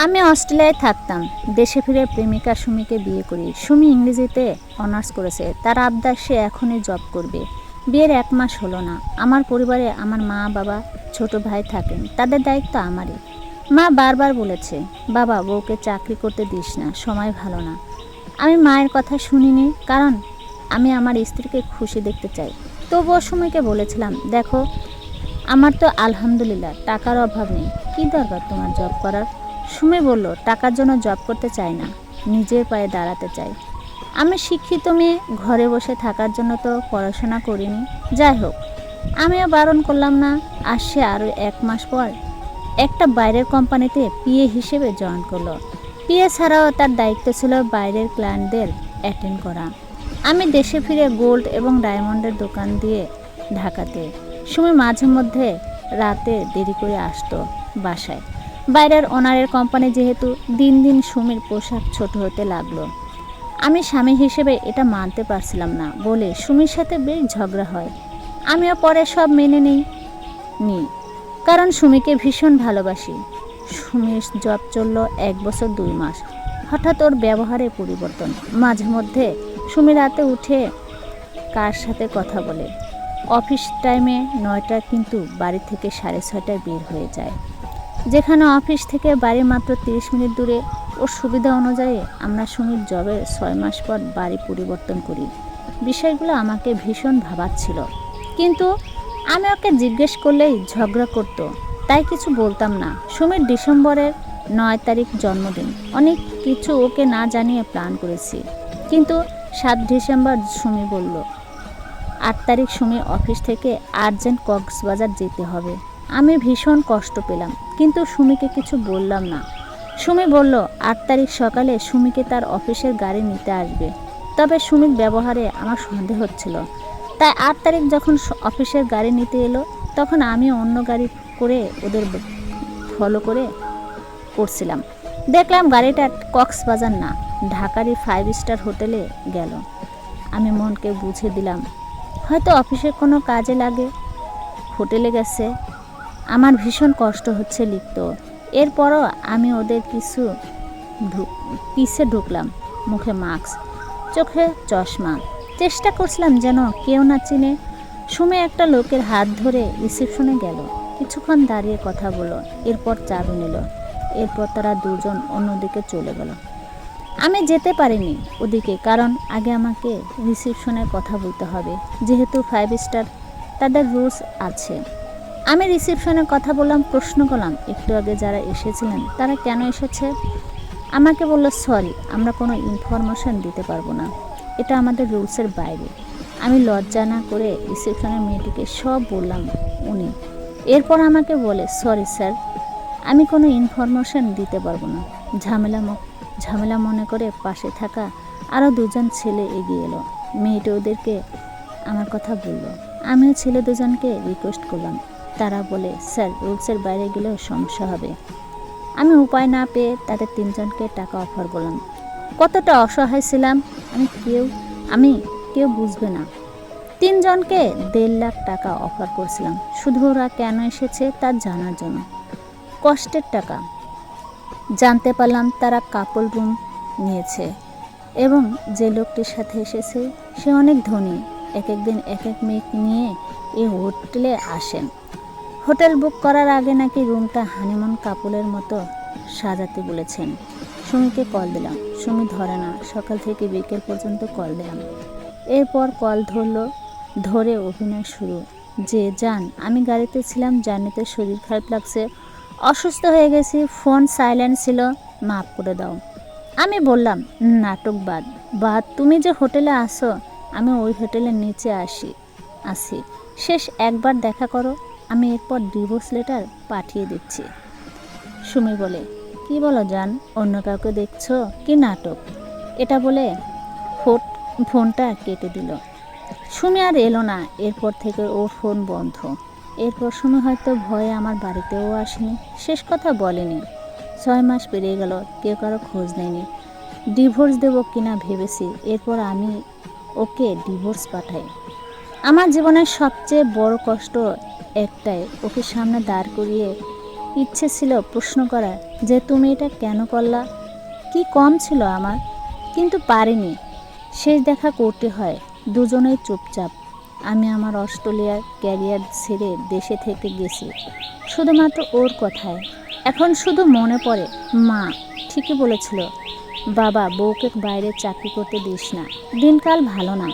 আমি অস্ট্রেলিয়ায় থাকতাম। দেশে ফিরে প্রেমিকা সুমিকে বিয়ে করি। সুমি ইংরেজিতে অনার্স করেছে। তার আবদার সে এখনই জব করবে। বিয়ের 1 মাস হলো না। আমার পরিবারে আমার মা বাবা ছোট ভাই থাকেন। তাদের দায়িত্ব আমারই। মা বারবার বলেছে, বাবা বউকে চাকরি করতে দিস না, সময় ভালো না। আমি মায়ের কথা শুনিনি, কারণ আমি আমার স্ত্রীকে খুশি দেখতে চাই। তবুও সুমিকে বলেছিলাম, দেখো আমার তো আলহামদুলিল্লাহ টাকার অভাব নেই, কী দরকার তোমার জব করার। সুমি বলল, টাকার জন্য জব করতে চাই না, নিজের পায়ে দাঁড়াতে চাই। আমি শিক্ষিত মেয়ে, ঘরে বসে থাকার জন্য তো পড়াশোনা করিনি। যাই হোক, আমিও বারণ করলাম না। আসছে আরও 1 মাস পর একটা বাইরের কোম্পানিতে পিএ হিসেবে জয়েন করলো। পিএ ছাড়াও তার দায়িত্ব ছিল বাইরের ক্লায়েন্টদের অ্যাটেন্ড করা। আমি দেশে ফিরে গোল্ড এবং ডায়মন্ডের দোকান দিয়ে ঢাকাতে। সুমি মাঝে মধ্যে রাতে দেরি করে আসতো বাসায়। বাইরের ওনারের কোম্পানি যেহেতু, দিন দিন সুমির পোশাক ছোট হতে লাগলো। আমি স্বামী হিসেবে এটা মানতে পারছিলাম না বলে সুমির সাথে বেশ ঝগড়া হয়। আমিও পরে সব মেনে নিই, কারণ সুমিকে ভীষণ ভালোবাসি। সুমির জব চলল 1 বছর 2 মাস। হঠাৎ ওর ব্যবহারে পরিবর্তন। মাঝে মধ্যে সুমি রাতে উঠে কার সাথে কথা বলে। অফিস টাইমে 9টা, কিন্তু বাড়ি থেকে 6:30টায় বের হয়ে যায়। যেখানে অফিস থেকে বাড়ি মাত্র 30 মিনিট দূরে। ওর সুবিধা অনুযায়ী আমরা সুমির জবের 6 মাস পর বাড়ি পরিবর্তন করি। বিষয়গুলো আমাকে ভীষণ ভাবাচ্ছিল, কিন্তু আমি ওকে জিজ্ঞেস করলেই ঝগড়া করতো, তাই কিছু বলতাম না। সুমির ডিসেম্বরের 9 তারিখ জন্মদিন। অনেক কিছু ওকে না জানিয়ে প্ল্যান করেছি, কিন্তু 7 ডিসেম্বর সুমি বলল, 8 তারিখ সুমি অফিস থেকে আর্জেন্ট কক্সবাজার যেতে হবে। আমি ভীষণ কষ্ট পেলাম, কিন্তু সুমিকে কিছু বললাম না। সুমি বলল 8 তারিখ সকালে সুমিকে তার অফিসের গাড়ি নিতে আসবে। তবে সুমির ব্যবহারে আমার সন্দেহ হচ্ছিল। তাই 8 তারিখ যখন অফিসের গাড়ি নিতে এলো, তখন আমি অন্য গাড়ি করে ওদের ফলো করছিলাম। দেখলাম গাড়িটা কক্সবাজার না, ঢাকারই 5 স্টার হোটেলে গেল। আমি মনকে বুঝে দিলাম, হয়তো অফিসে কোনো কাজে লাগে, হোটেলে গেছে। আমার ভীষণ কষ্ট হচ্ছে লিখত। এরপরও আমি ওদের পিছে ঢুকলাম, মুখে মাস্ক, চোখে চশমা। চেষ্টা করছিলাম যেন কেউ না চিনে। সুমি একটা লোকের হাত ধরে রিসেপশনে গেল। কিছুক্ষণ দাঁড়িয়ে কথা বলল, এরপর চাবি নিল। এরপর তারা দুজন অন্যদিকে চলে গেল। আমি যেতে পারিনি ওদিকে, কারণ আগে আমাকে রিসেপশনে কথা বলতে হবে, যেহেতু 5 স্টার, তাদের রুলস আছে। আমি রিসেপশনে কথা বললাম, প্রশ্ন করলাম, একটু আগে যারা এসেছিলেন তারা কেন এসেছে। আমাকে বলল, সরি, আমরা কোনো ইনফরমেশন দিতে পারবো না, এটা আমাদের রুলসের বাইরে। আমি লজ্জা না করে রিসেপশনের মেয়েটিকে সব বললাম। উনি এরপর আমাকে বলে, সরি স্যার, আমি কোনো ইনফরমেশন দিতে পারবো না। ঝামেলা মনে করে পাশে থাকা আরও 2জন ছেলে এগিয়ে এলো। মেয়েটি ওদেরকে আমার কথা বলল। আমিও ছেলে 2জনকে রিকোয়েস্ট করলাম। তারা বলে, স্যার, রুলসের বাইরে গেলেও সমস্যা হবে। আমি উপায় না পেয়ে তাদের 3জনকে টাকা অফার করলাম। কতটা অসহায় ছিলাম আমি কেউ বুঝবে না। 3জনকে 1.5 লাখ টাকা অফার করছিলাম, শুধু ওরা কেন এসেছে তা জানার জন্য। কষ্টের টাকা। জানতে পারলাম তারা কাপল রুম নিয়েছে, এবং যে লোকটির সাথে এসেছে সে অনেক ধনী। এক একদিন এক এক মেয়ে নিয়ে এই হোটেলে আসেন। হোটেল বুক করার আগে নাকি রুমটা হানিমুন কাপলের মতো সাজাতে বলেছেন। সুমিকে কল দিলাম, সুমি ধরে না। সকাল থেকে বিকেল পর্যন্ত কল দিলাম। এরপর কল ধরে অভিনয় শুরু, যে যান, আমি গাড়িতে ছিলাম, জার্নিতে শরীর খারাপ লাগছে, অসুস্থ হয়ে গেছি, ফোন সাইলেন্ট ছিল, মাফ করে দাও। আমি বললাম, নাটক বাদ, তুমি যে হোটেলে আসো, আমি ওই হোটেলের নিচে আসি, শেষ একবার দেখা করো, আমি এরপর ডিভোর্স লেটার পাঠিয়ে দিচ্ছি। সুমি বলে, কি বলো জান, অন্য কাউকে দেখছো কি নাটক? এটা বলে ফোনটা কেটে দিল। সুমি আর এলো না। এরপর থেকে ওর ফোন বন্ধ। এরপর সুমি হয়তো ভয়ে আমার বাড়িতেও আসেনি, শেষ কথা বলেনি। 6 মাস পেরিয়ে গেল, কেউ কারো খোঁজ নেয়নি। ডিভোর্স দেবো কিনা ভেবেছি। এরপর আমি ওকে ডিভোর্স পাঠাই। আমার জীবনের সবচেয়ে বড় কষ্ট একটাই, ওকে সামনে দাঁড় করিয়ে ইচ্ছে ছিল প্রশ্ন করার যে তুমি এটা কেন করলা, কি কম ছিল আমার, কিন্তু পারিনি। শেষ দেখা করতে হয়, দুজনেই চুপচাপ। আমি আমার অস্ট্রেলিয়ার ক্যারিয়ার ছেড়ে দেশে থেকে গেছি শুধুমাত্র ওর কথায়। এখন শুধু মনে পড়ে, মা ঠিকই বলেছিল, বাবা বউকে বাইরে চাকরি করতে দিস না, দিনকাল ভালো না।